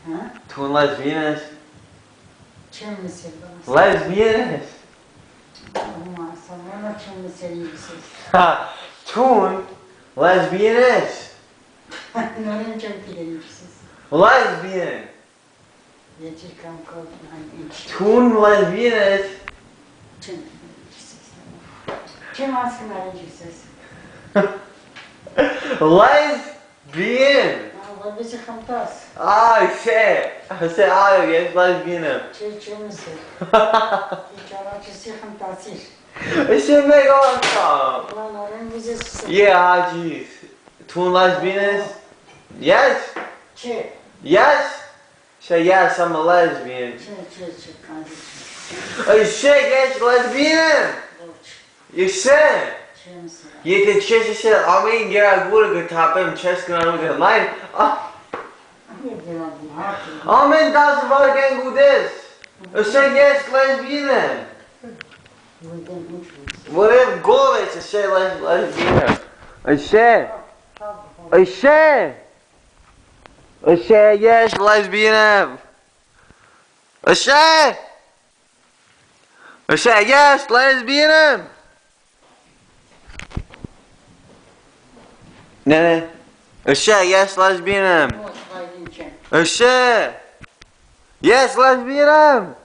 Ha? Toen lesbiennes. Çin misin bana? Lesbiennes. Olmaz. Bana Çin misin? Ha, toen lesbiennes. Neden çok bilinmişsiniz? Lesbien. Geçir kam kalkın hani inç. Toen lesbiennes. Çin bilinmişsiniz. Çin aslında bilinmişsiniz. Lesbien. Allah bizi kamtas. Say, yes, lesbienne. Çin misin? Hiç alakası kamtasır. Say, make on top. Lan onun bizi susur. Yeah, jeez. Toen lesbiennes. Yes. Çin. Yes. Say, yes, I'm a lesbian. Çin kardeşim. Oh, shit, yes, lesbian. You said. Çin misin? You did shit, I mean, yeah, I would have got top him, chest and I would have lied. Ne diyorum hatır. Amen, das war kein gutes. I said, yes, lesbian. Buradan uçmuş. Whatever, go of it, I say, lesbian. I say, yes, lesbian. I say, yes, lesbian. Ne? I say, yes, lesbian. Hoş geldin Çin. I say, yes, lesbian.